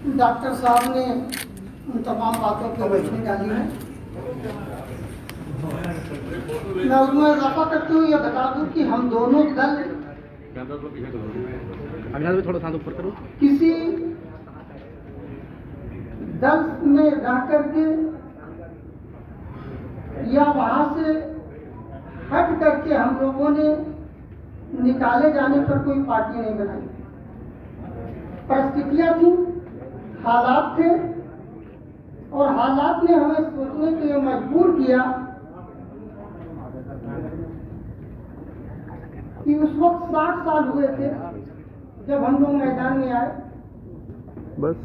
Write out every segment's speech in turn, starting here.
Doctor साहब ने उन तमाम बातों पर रोशनी डाली है। मैं उसमें इजाफा करते हुए यह बता दूं कि हम दोनों दल थोड़ा सा ऊपर करो, किसी दल में रह करके या वहां से हट करके हम लोगों ने निकाले जाने पर कोई पार्टी नहीं बनाई। परिस्थितियां थी, हालात थे, और हालात ने हमें सोचने के लिए मजबूर किया कि उस वक्त 60 साल हुए थे जब हम लोग मैदान में आए। बस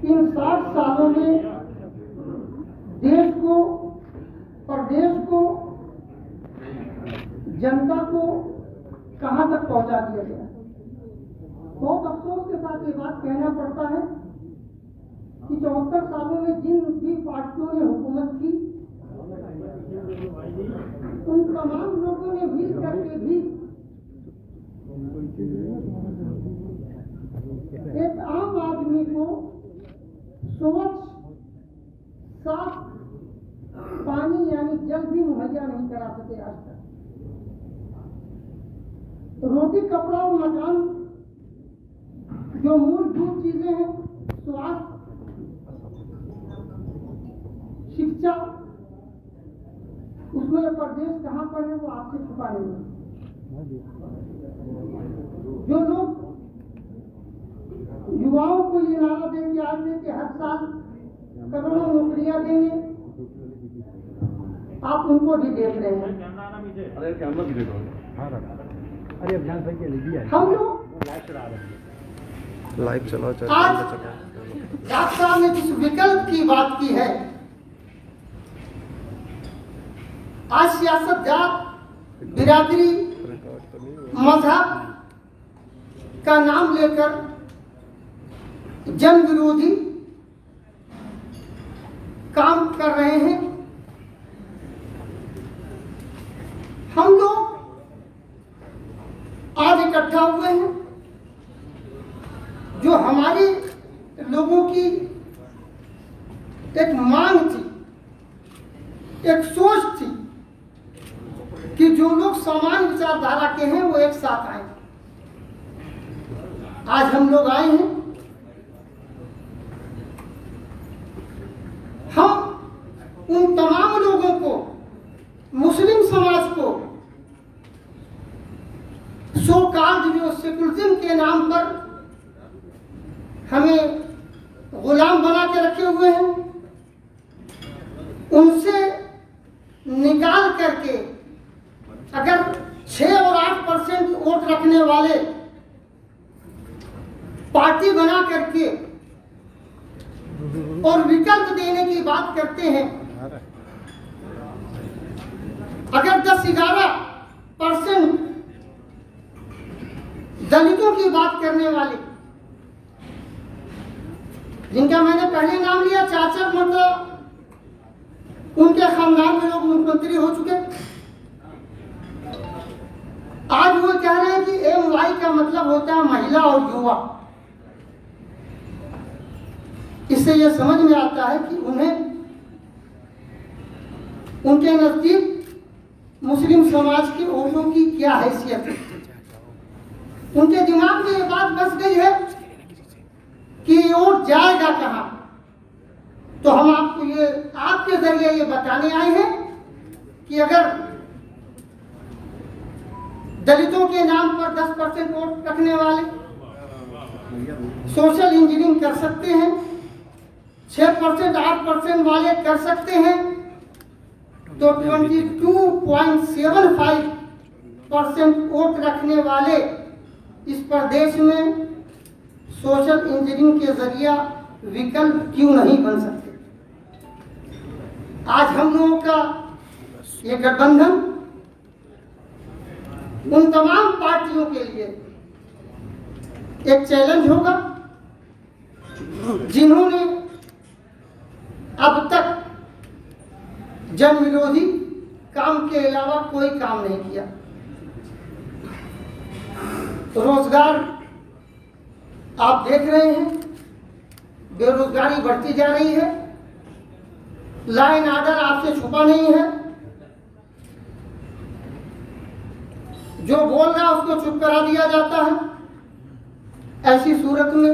इन 60 सालों में देश को, प्रदेश को, जनता को कहां तक पहुंचा दिया गया। बहुत अफसोस के साथ ये बात कहना पड़ता है कि 74 सालों में जिन भी पार्टियों ने हुकूमत की, उन तमाम लोगों ने मिल करके भी एक आम आदमी को स्वच्छ साफ पानी यानी जल भी मुहैया नहीं करा सके। आज तक रोटी, कपड़ा और मकान जो मूलभूत चीजें हैं, स्वास्थ्य, शिक्षा, उसमें प्रदेश कहां पर है वो आपसे छुपा नहीं है। जो लोग युवाओं को ये नारा दे के आते कि हर साल करोड़ों नौकरियां देंगे, आप उनको भी देख रहे हैं। हम लोग लाइव चलाओ। आज डॉक्टर साहब ने जिस विकल्प की बात की है, आज सियासत, जात, बिरादरी, मजहब का नाम लेकर जन विरोधी काम कर रहे हैं। हम लोग आज इकट्ठा हुए हैं, जो हमारे लोगों की एक मांग थी, एक सोच थी कि जो लोग समान विचारधारा के हैं वो एक साथ आए। आज हम लोग आए हैं। हम उन तमाम लोगों को, मुस्लिम समाज को, सो कॉल्ड जो सेकुलरिज्म के नाम पर हमें गुलाम बना के रखे हुए हैं, उनसे निकाल करके अगर 6 और 8% वोट रखने वाले पार्टी बना करके और विकल्प देने की बात करते हैं, अगर 10-11% दलितों की बात करने वाले, जिनका मैंने पहले नाम लिया, 4 मतलब उनके खानदान में लोग मुख्यमंत्री हो चुके, आज वो कह रहे हैं कि MY का मतलब होता है महिला और युवा। इससे यह समझ में आता है कि उन्हें, उनके नजदीक मुस्लिम समाज के वोटों की क्या हैसियत है। उनके दिमाग में ये बात बस गई है कि ये वोट जाएगा कहां। तो हम आपको ये, आपके जरिए ये बताने आए हैं कि अगर दलितों के नाम पर 10% वोट रखने वाले सोशल इंजीनियरिंग कर सकते हैं, 6% 8% वाले कर सकते हैं, तो 22.75% वोट रखने वाले इस प्रदेश में सोशल इंजीनियरिंग के जरिए विकल्प क्यों नहीं बन सकते। आज हम लोगों का ये गठबंधन उन तमाम पार्टियों के लिए एक चैलेंज होगा जिन्होंने अब तक जन विरोधी काम के अलावा कोई काम नहीं किया। रोजगार आप देख रहे हैं, बेरोजगारी बढ़ती जा रही है, लॉ एंड ऑर्डर आपसे छुपा नहीं है, जो बोल रहा है उसको चुप करा दिया जाता है। ऐसी सूरत में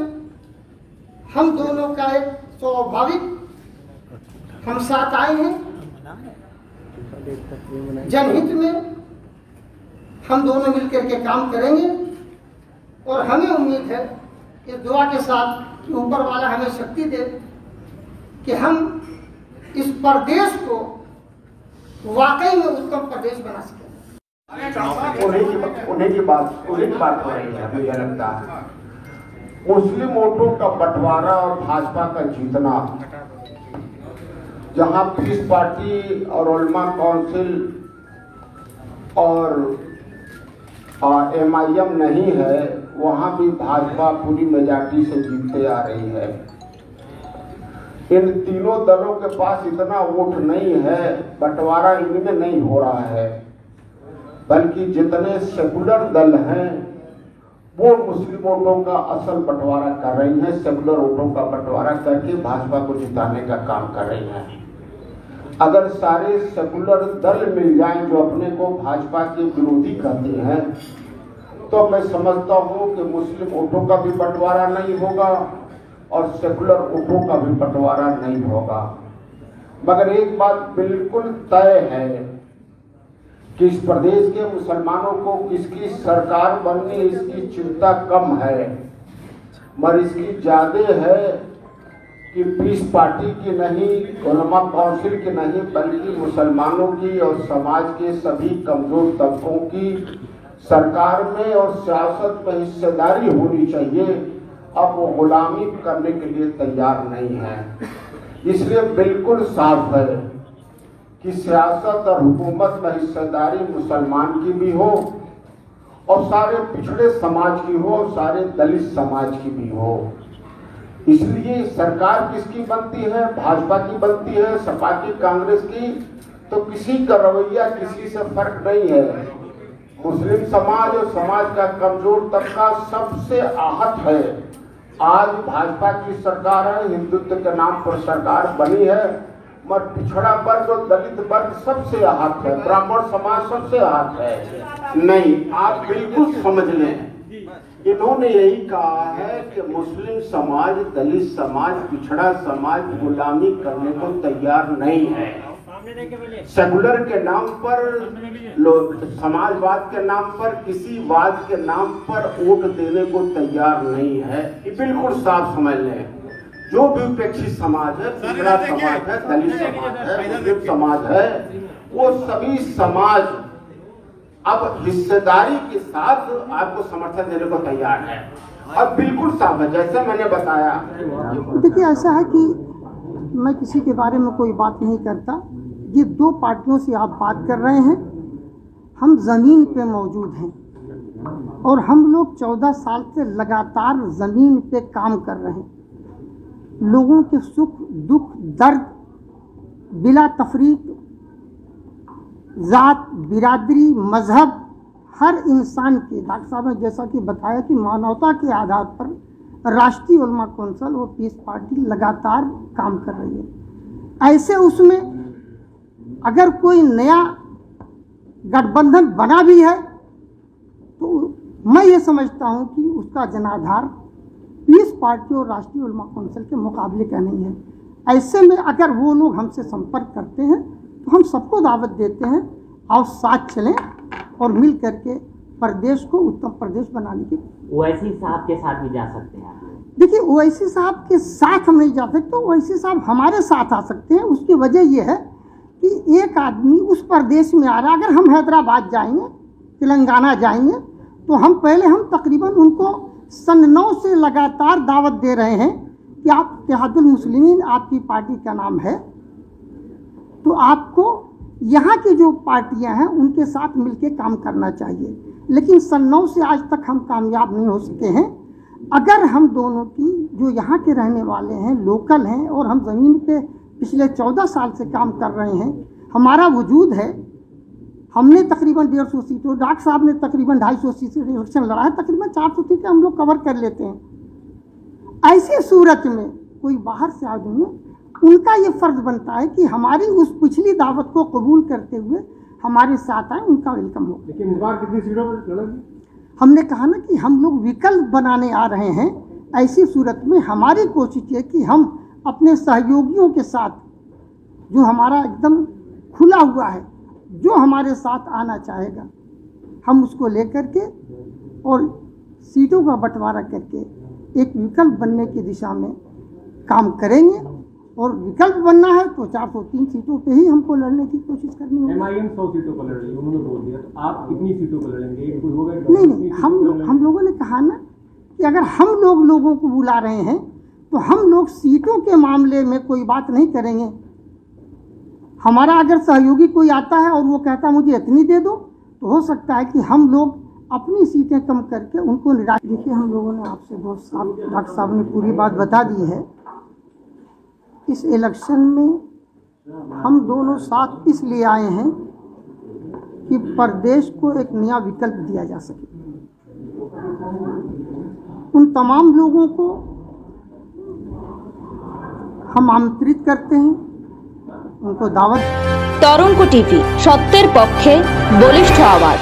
हम दोनों का एक स्वाभाविक हम साथ आए हैं, जनहित में हम दोनों मिलकर के काम करेंगे और हमें उम्मीद है इस दुआ के साथ कि ऊपर वाला हमें शक्ति दे कि हम इस प्रदेश को वाकई में उत्तम प्रदेश बना सकें। उन्हीं की बात हो रही है। मुझे लगता है मुस्लिम वोटों का बंटवारा और भाजपा का जीतना, जहां पीस पार्टी और उलमा काउंसिल और MIM नहीं है, वहां भी भाजपा पूरी मेजॉरिटी से जीतते आ रही है। इन तीनों दलों के पास इतना वोट नहीं है, बंटवारा इनमें नहीं हो रहा है, बल्कि जितने सेकुलर दल हैं वो मुस्लिम वोटों का असल बंटवारा कर रही हैं, सेकुलर वोटों का बंटवारा करके भाजपा को जिताने का काम कर रही हैं। अगर सारे सेकुलर दल मिल जाएं जो अपने को भाजपा के विरोधी कहते हैं, तो मैं समझता हूं कि मुस्लिम वोटों का भी बंटवारा नहीं होगा और सेकुलर वोटों का भी बंटवारा नहीं होगा। मगर एक बात बिल्कुल तय है कि इस प्रदेश के मुसलमानों को किसकी सरकार बननी, इसकी चिंता कम है, मगर इसकी ज्यादा है कि पीस पार्टी की नहीं, उलमा काउंसिल की नहीं, बल्कि मुसलमानों की और समाज के सभी कमजोर तबकों की सरकार में और सियासत में हिस्सेदारी होनी चाहिए। अब वो गुलामी करने के लिए तैयार नहीं है। इसलिए बिल्कुल साफ है कि सियासत और हुकूमत में हिस्सेदारी मुसलमान की भी हो और सारे पिछड़े समाज की हो और सारे दलित समाज की भी हो। इसलिए सरकार किसकी बनती है? भाजपा की बनती है, सपा की, कांग्रेस की, तो किसी का रवैया किसी से फर्क नहीं है। मुस्लिम समाज और समाज का कमजोर तबका सबसे आहत है। आज भाजपा की सरकार है, हिंदुत्व के नाम पर सरकार बनी है, मगर पिछड़ा वर्ग और दलित वर्ग सबसे आहत है, ब्राह्मण समाज सबसे आहत है। नहीं, आप बिल्कुल समझ लें, इन्होंने यही कहा है कि मुस्लिम समाज, दलित समाज, पिछड़ा समाज गुलामी करने को तैयार नहीं है। सेकुलर के नाम पर, समाजवाद के नाम पर, किसी वाद के नाम पर वोट देने को तैयार नहीं है। ये बिल्कुल साफ समझ लें। जो भी उपेक्षित समाज है, पिछड़ा समाज है, दलित समाज है, मुस्लिम समाज है, वो सभी समाज अब हिस्सेदारी के साथ आपको समर्थन देने को तैयार है। अब बिल्कुल साफ है, जैसे मैंने बताया। देखिए, ऐसा है कि मैं किसी के बारे में कोई बात नहीं करता। ये दो पार्टियों से आप बात कर रहे हैं, हम ज़मीन पे मौजूद हैं और हम लोग 14 साल से लगातार ज़मीन पे काम कर रहे हैं। लोगों के सुख दुख दर्द बिला तफरीक, जात, बिरादरी, मजहब, हर इंसान के, डॉक्टर साहब ने जैसा कि बताया कि मानवता के आधार पर राष्ट्रीय उलमा कौंसिल और पीस पार्टी लगातार काम कर रही है। ऐसे उसमें अगर कोई नया गठबंधन बना भी है तो मैं ये समझता हूँ कि उसका जनाधार पीस पार्टी और राष्ट्रीय उलमा कौंसिल के मुकाबले का नहीं है। ऐसे में अगर वो लोग हमसे संपर्क करते हैं तो हम सबको दावत देते हैं, और साथ चलें और मिल करके प्रदेश को उत्तम प्रदेश बनाने की। ओवैसी साहब के साथ भी जा सकते हैं। देखिए, ओवैसी साहब के साथ हम नहीं जा सकते, ओवैसी साहब हमारे साथ आ सकते हैं। उसकी वजह यह है कि एक आदमी उस प्रदेश में आ रहा है। अगर हम हैदराबाद जाएंगे, तेलंगाना जाएंगे, तो हम तकरीबन उनको सन 9 से लगातार दावत दे रहे हैं कि आप इत्तेहादुल मुस्लिमीन, आपकी पार्टी का नाम है, तो आपको यहाँ की जो पार्टियां हैं उनके साथ मिलकर काम करना चाहिए। लेकिन सन 9 से आज तक हम कामयाब नहीं हो सके हैं। अगर हम दोनों की, जो यहाँ के रहने वाले हैं, लोकल हैं, और हम ज़मीन पे पिछले 14 साल से काम कर रहे हैं, हमारा वजूद है। हमने तकरीबन 150 सीटों, डॉक्टर साहब ने तकरीबन 250 सीटें इलेक्शन लड़ा है, तकरीबन 400 सीटें हम लोग कवर कर लेते हैं। ऐसी सूरत में कोई बाहर से आदमी है, उनका ये फर्ज बनता है कि हमारी उस पिछली दावत को कबूल करते हुए हमारे साथ आए, उनका वेलकम हो। लेकिन इस बार कितनी सीटों पर लड़ेगी? हमने कहा ना कि हम लोग विकल्प बनाने आ रहे हैं। ऐसी सूरत में हमारी कोशिश है कि हम अपने सहयोगियों के साथ, जो हमारा एकदम खुला हुआ है, जो हमारे साथ आना चाहेगा, हम उसको लेकर के और सीटों का बंटवारा करके एक विकल्प बनने की दिशा में काम करेंगे। और विकल्प बनना है तो 403 सीटों पे ही हमको लड़ने की कोशिश करनी होगी। MIM 100 सीटों पर लड़ रही है, उन्होंने बोल दिया, तो आप कितनी सीटों पर लड़ेंगे? कोई होगा? नहीं, हम लोगों ने कहा ना कि अगर हम लोगों को बुला रहे हैं तो हम लोग सीटों के मामले में कोई बात नहीं करेंगे। हमारा अगर सहयोगी कोई आता है और वो कहता मुझे इतनी दे दो, तो हो सकता है कि हम लोग अपनी सीटें कम करके उनको निराश। देखिए, हम लोगों ने आपसे बहुत साफ, डॉक्टर साहब ने पूरी बात बता दी है। इस इलेक्शन में हम दोनों साथ इसलिए आए हैं कि प्रदेश को एक नया विकल्प दिया जा सके। उन तमाम लोगों को हम आमंत्रित करते हैं, उनको दावत। তরঙ্গ টিভি, সত্যের পক্ষে বলিষ্ঠ আওয়াজ।